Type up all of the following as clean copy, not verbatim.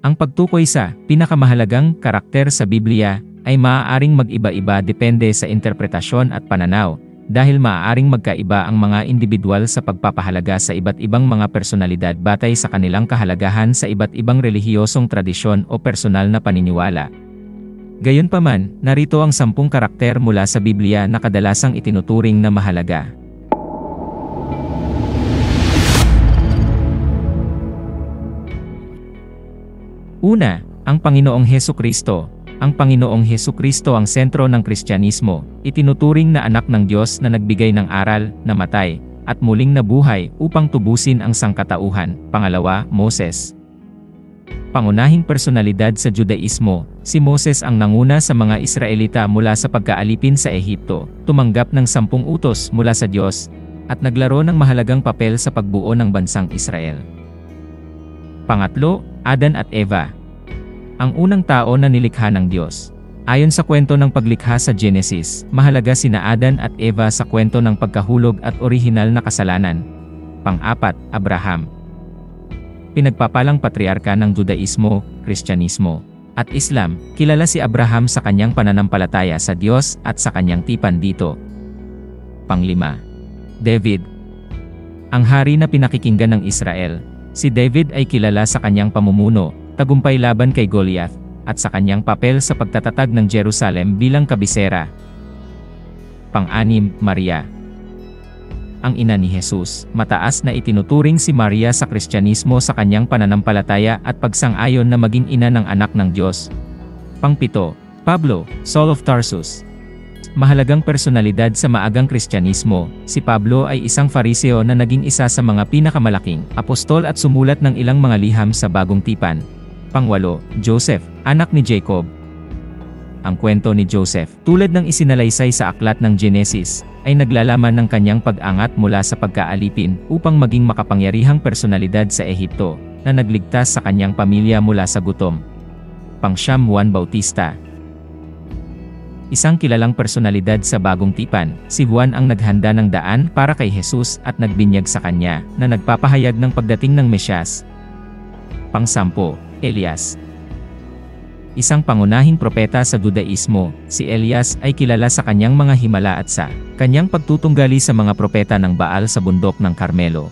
Ang pagtukoy sa pinakamahalagang karakter sa Biblia ay maaaring mag-iba-iba depende sa interpretasyon at pananaw, dahil maaaring magkaiba ang mga individual sa pagpapahalaga sa iba't ibang mga personalidad batay sa kanilang kahalagahan sa iba't ibang relihiyosong tradisyon o personal na paniniwala. Gayunpaman, narito ang 10 karakter mula sa Biblia na kadalasang itinuturing na mahalaga. Una, ang Panginoong Hesukristo. Ang Panginoong Hesukristo ang sentro ng Kristyanismo, itinuturing na anak ng Diyos na nagbigay ng aral, namatay, at muling nabuhay upang tubusin ang sangkatauhan. Pangalawa, Moses. Pangunahing personalidad sa Judaismo, si Moses ang nanguna sa mga Israelita mula sa pagkaalipin sa Ehipto, tumanggap ng 10 utos mula sa Diyos, at naglaro ng mahalagang papel sa pagbuo ng bansang Israel. Pangatlo, Adan at Eva. Ang unang tao na nilikha ng Diyos. Ayon sa kwento ng paglikha sa Genesis, mahalaga sina Adan at Eva sa kwento ng pagkahulog at orihinal na kasalanan. Pang-apat, Abraham. Pinagpapalang patriarka ng Judaismo, Kristyanismo, at Islam, kilala si Abraham sa kanyang pananampalataya sa Diyos at sa kanyang tipan dito. Pang-5, David. Ang hari na pinakikinggan ng Israel. Si David ay kilala sa kanyang pamumuno, tagumpay laban kay Goliath, at sa kanyang papel sa pagtatatag ng Jerusalem bilang kabisera. Pang-6, Maria. Ang ina ni Jesus, mataas na itinuturing si Maria sa Kristyanismo sa kanyang pananampalataya at pagsang-ayon na maging ina ng anak ng Diyos. Pang-7, Pablo, Saul of Tarsus. Mahalagang personalidad sa maagang Kristyanismo, si Pablo ay isang Fariseo na naging isa sa mga pinakamalaking apostol at sumulat ng ilang mga liham sa Bagong Tipan. Pang-8, Joseph, anak ni Jacob. Ang kwento ni Joseph, tulad ng isinalaysay sa aklat ng Genesis, ay naglalaman ng kanyang pag-angat mula sa pagkaalipin upang maging makapangyarihang personalidad sa Ehipto, na nagligtas sa kanyang pamilya mula sa gutom. Pang-9, Juan Bautista. Isang kilalang personalidad sa Bagong Tipan, si Juan ang naghanda ng daan para kay Jesus at nagbinyag sa kanya, na nagpapahayag ng pagdating ng Mesyas. Pang-10, Elias. Isang pangunahing propeta sa Judaismo, si Elias ay kilala sa kanyang mga himala at sa kanyang pagtutunggali sa mga propeta ng Baal sa bundok ng Carmelo.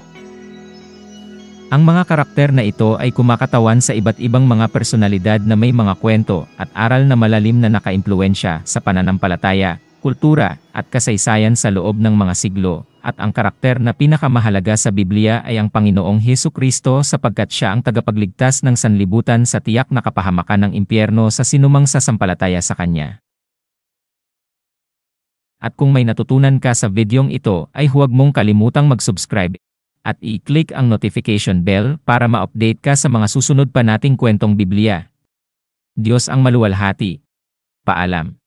Ang mga karakter na ito ay kumakatawan sa iba't ibang mga personalidad na may mga kwento at aral na malalim na nakaimpluwensya sa pananampalataya, kultura, at kasaysayan sa loob ng mga siglo, at ang karakter na pinakamahalaga sa Biblia ay ang Panginoong Hesukristo sapagkat siya ang tagapagligtas ng sanlibutan sa tiyak na kapahamakan ng impyerno sa sinumang sasampalataya sa Kanya. At kung may natutunan ka sa videong ito ay huwag mong kalimutang mag-subscribe at i-click ang notification bell para ma-update ka sa mga susunod pa nating kwentong Biblia. Diyos ang maluwalhati. Paalam.